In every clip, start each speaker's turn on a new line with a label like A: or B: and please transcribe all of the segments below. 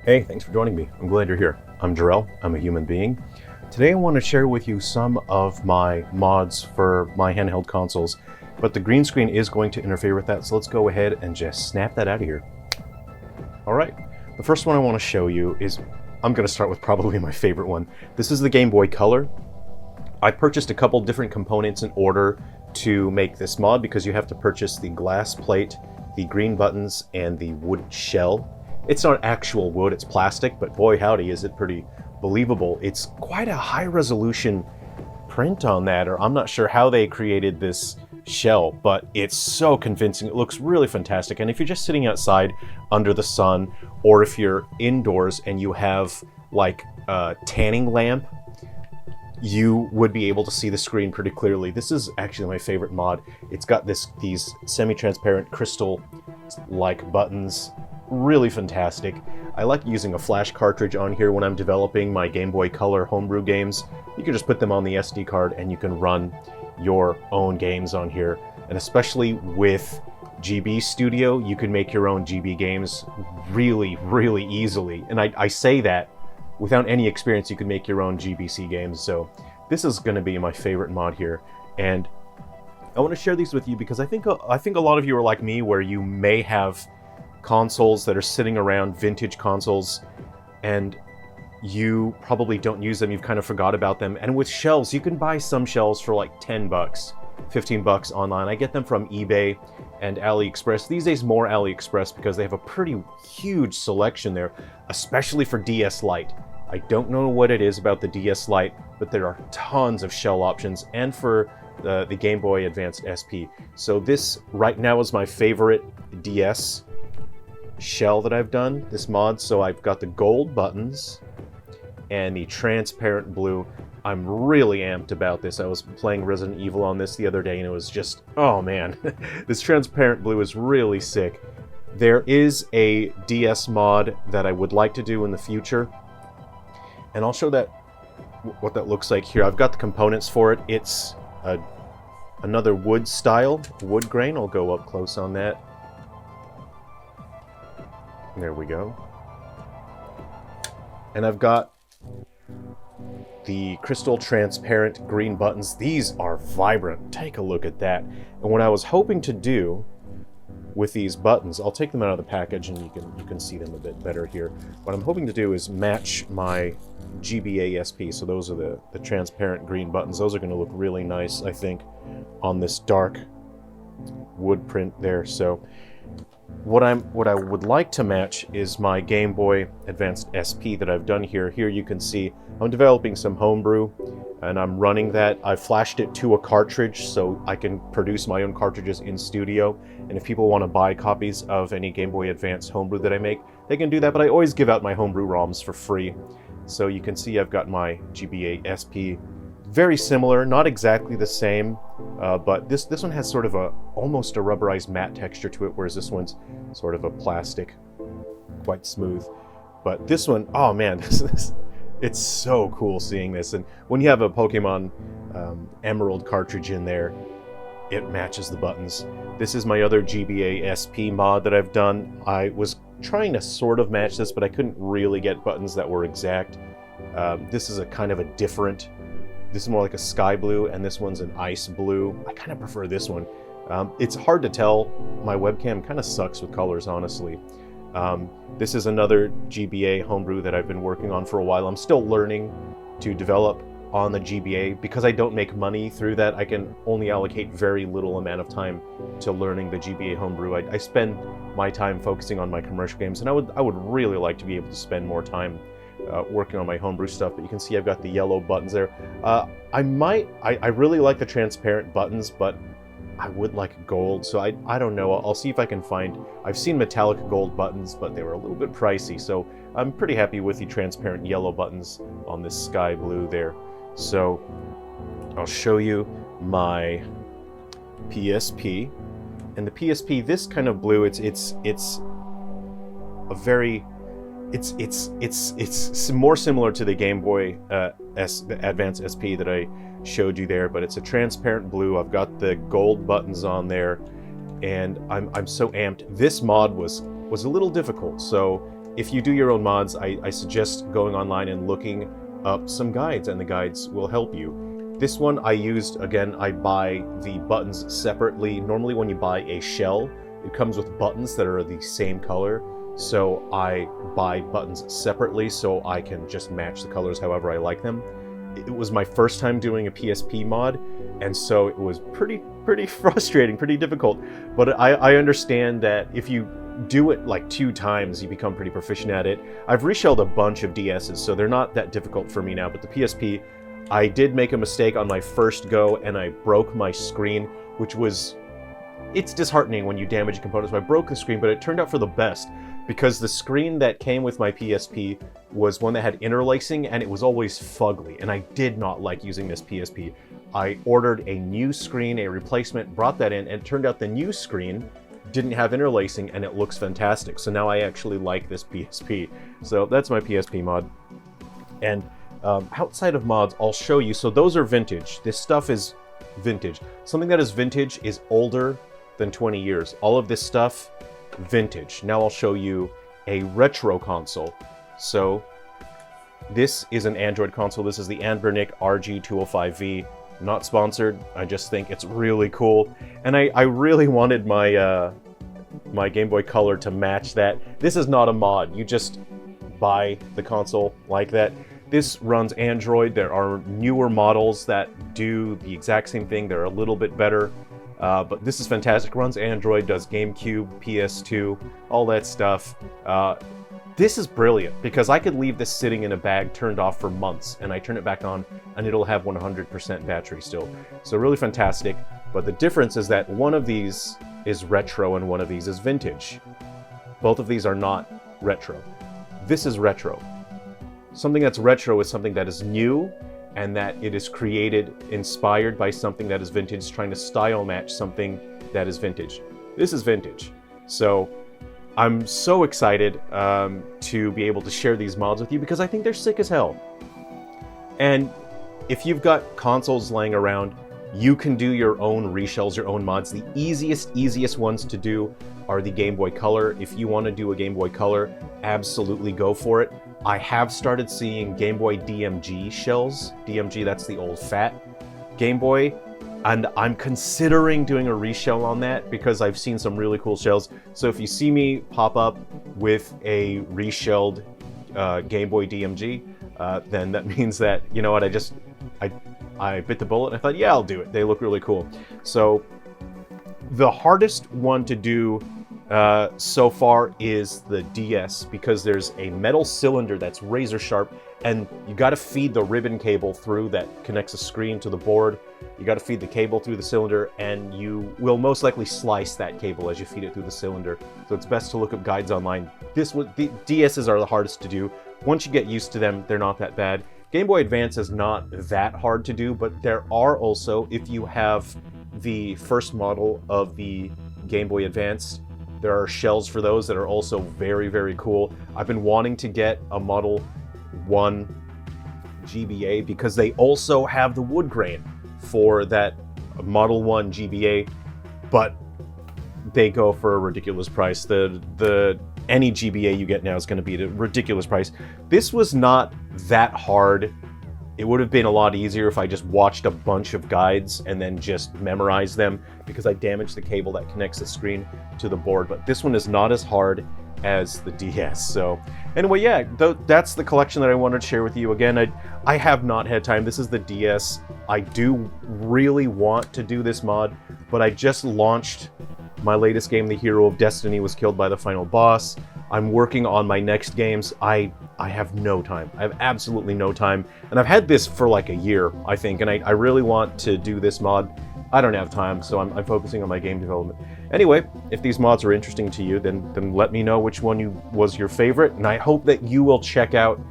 A: Hey, thanks for joining me. I'm glad you're here. I'm Jarrell. I'm a human being. Today I want to share with you some of my mods for my handheld consoles, but the green screen is going to interfere with that, so let's go ahead and just snap that out of here. Alright, the first one I want to show you is, I'm going to start with probably my favorite one. This is the Game Boy Color. I purchased a couple different components in order to make this mod because you have to purchase the glass plate, the green buttons, and the wood shell. It's not actual wood, it's plastic, but boy howdy is it pretty believable. It's quite a high resolution print on that, or I'm not sure how they created this shell, but it's so convincing. It looks really fantastic. And if you're just sitting outside under the sun, or if you're indoors and you have like a tanning lamp, you would be able to see the screen pretty clearly. This is actually my favorite mod. It's got these semi-transparent crystal-like buttons. Really fantastic. I like using a flash cartridge on here when I'm developing my Game Boy Color homebrew games. You can just put them on the SD card and you can run your own games on here. And especially with GB Studio, you can make your own GB games really, really easily. And I say that without any experience, you can make your own GBC games. So this is going to be my favorite mod here. And I want to share these with you because I think a lot of you are like me, where you may have consoles that are sitting around, vintage consoles, and you probably don't use them. You've kind of forgot about them. And with shells, you can buy some shells for like 10 bucks, 15 bucks online. I get them from eBay and AliExpress. These days more AliExpress because they have a pretty huge selection there, especially for DS Lite. I don't know what it is about the DS Lite, but there are tons of shell options, and for the Game Boy Advanced SP. So this right now is my favorite DS shell that I've done, this mod. So I've got the gold buttons and the transparent blue. I'm really amped about this. I was playing Resident Evil on this the other day and it was just, oh man, this transparent blue is really sick. There is a DS mod that I would like to do in the future, and I'll show that what that looks like here. I've got the components for it. It's another wood style, wood grain. I'll go up close on that. There we go. And I've got the crystal transparent green buttons. These are vibrant. Take a look at that. And what I was hoping to do with these buttons, I'll take them out of the package and you can see them a bit better here. What I'm hoping to do is match my GBA SP. So those are the transparent green buttons. Those are going to look really nice, I think, on this dark wood print there. So what I would like to match is my Game Boy Advanced SP that I've done here. Here you can see I'm developing some homebrew and I'm running that. I flashed it to a cartridge so I can produce my own cartridges in studio. And if people want to buy copies of any Game Boy Advance homebrew that I make, they can do that. But I always give out my homebrew ROMs for free. So you can see I've got my GBA SP. Very similar, not exactly the same, but this one has sort of almost a rubberized matte texture to it, whereas this one's sort of a plastic, quite smooth. But this one, oh man, it's so cool seeing this. And when you have a Pokemon Emerald cartridge in there, it matches the buttons. This is my other GBA SP mod that I've done. I was trying to sort of match this, but I couldn't really get buttons that were exact. This is a kind of a different. This is more like a sky blue, and this one's an ice blue. I kind of prefer this one. It's hard to tell. My webcam kind of sucks with colors, honestly. This is another GBA homebrew that I've been working on for a while. I'm still learning to develop on the GBA. Because I don't make money through that, I can only allocate very little amount of time to learning the GBA homebrew. I spend my time focusing on my commercial games, and I would really like to be able to spend more time working on my homebrew stuff. But you can see I've got the yellow buttons there. I really like the transparent buttons, but I would like gold, so I don't know. I'll see if I can find. I've seen metallic gold buttons, but they were a little bit pricey, so I'm pretty happy with the transparent yellow buttons on this sky blue there. So I'll show you my PSP, and the PSP, this kind of blue, it's a very it's more similar to the Game Boy the Advance SP that I showed you there, but it's a transparent blue. I've got the gold buttons on there, and I'm so amped. This mod was a little difficult, so if you do your own mods, I suggest going online and looking up some guides, and the guides will help you. This one I used, again, I buy the buttons separately. Normally when you buy a shell, it comes with buttons that are the same color. So I buy buttons separately so I can just match the colors however I like them. It was my first time doing a PSP mod, and so it was pretty frustrating, pretty difficult. But I understand that if you do it like 2 times, you become pretty proficient at it. I've reshelled a bunch of DSs, so they're not that difficult for me now, but the PSP, I did make a mistake on my first go, and I broke my screen, which was... It's disheartening when you damage components. So I broke the screen, but it turned out for the best, because the screen that came with my PSP was one that had interlacing, and it was always fugly, and I did not like using this PSP. I ordered a new screen, a replacement, brought that in, and it turned out the new screen didn't have interlacing, and it looks fantastic. So now I actually like this PSP. So that's my PSP mod. And outside of mods, I'll show you. So those are vintage. This stuff is vintage. Something that is vintage is older than 20 years. All of this stuff, vintage. Now I'll show you a retro console. So this is an Android console. This is the Anbernic RG205V. Not sponsored. I just think it's really cool. And I really wanted my my Game Boy Color to match that. This is not a mod. You just buy the console like that. This runs Android. There are newer models that do the exact same thing. They're a little bit better. But this is fantastic. Runs Android, does GameCube, PS2, all that stuff. This is brilliant because I could leave this sitting in a bag turned off for months, and I turn it back on and it'll have 100% battery still. So really fantastic. But the difference is that one of these is retro and one of these is vintage. Both of these are not retro. This is retro. Something that's retro is something that is new and that it is created, inspired by something that is vintage, trying to style match something that is vintage. This is vintage. So I'm so excited to be able to share these mods with you because I think they're sick as hell. And if you've got consoles laying around, you can do your own reshells, your own mods. The easiest ones to do are the Game Boy Color. If you want to do a Game Boy Color, absolutely go for it. I have started seeing Game Boy DMG shells. DMG, that's the old fat Game Boy. And I'm considering doing a reshell on that because I've seen some really cool shells. So if you see me pop up with a reshelled Game Boy DMG, then that means that, you know what, I bit the bullet and I thought, yeah, I'll do it. They look really cool. So the hardest one to do so far is the DS because there's a metal cylinder that's razor sharp and you got to feed the ribbon cable through that connects the screen to the board. You got to feed the cable through the cylinder and you will most likely slice that cable as you feed it through the cylinder. So it's best to look up guides online. The DSs are the hardest to do. Once you get used to them, they're not that bad. Game Boy Advance is not that hard to do, but there are also, if you have the first model of the Game Boy Advance, there are shells for those that are also very, very cool. I've been wanting to get a Model 1 GBA because they also have the wood grain for that Model 1 GBA, but they go for a ridiculous price. Any GBA you get now is going to be at a ridiculous price. This was not that hard. It would have been a lot easier if I just watched a bunch of guides and then just memorized them because I damaged the cable that connects the screen to the board. But this one is not as hard as the DS. So anyway, yeah, that's the collection that I wanted to share with you. Again, I have not had time. This is the DS. I do really want to do this mod, but I just launched my latest game. The hero of Destiny was killed by the final boss. I'm working on my next games. I have no time. I have absolutely no time. And I've had this for like a year, I think, and I really want to do this mod. I don't have time, so I'm focusing on my game development. Anyway, if these mods are interesting to you, then let me know which one was your favorite, and I hope that you will check out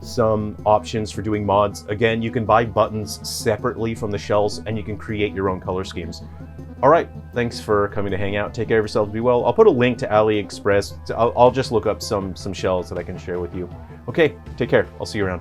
A: some options for doing mods. Again, you can buy buttons separately from the shells, and you can create your own color schemes. All right, thanks for coming to hang out. Take care of yourselves, be well. I'll put a link to AliExpress. I'll just look up some shells that I can share with you. Okay, take care. I'll see you around.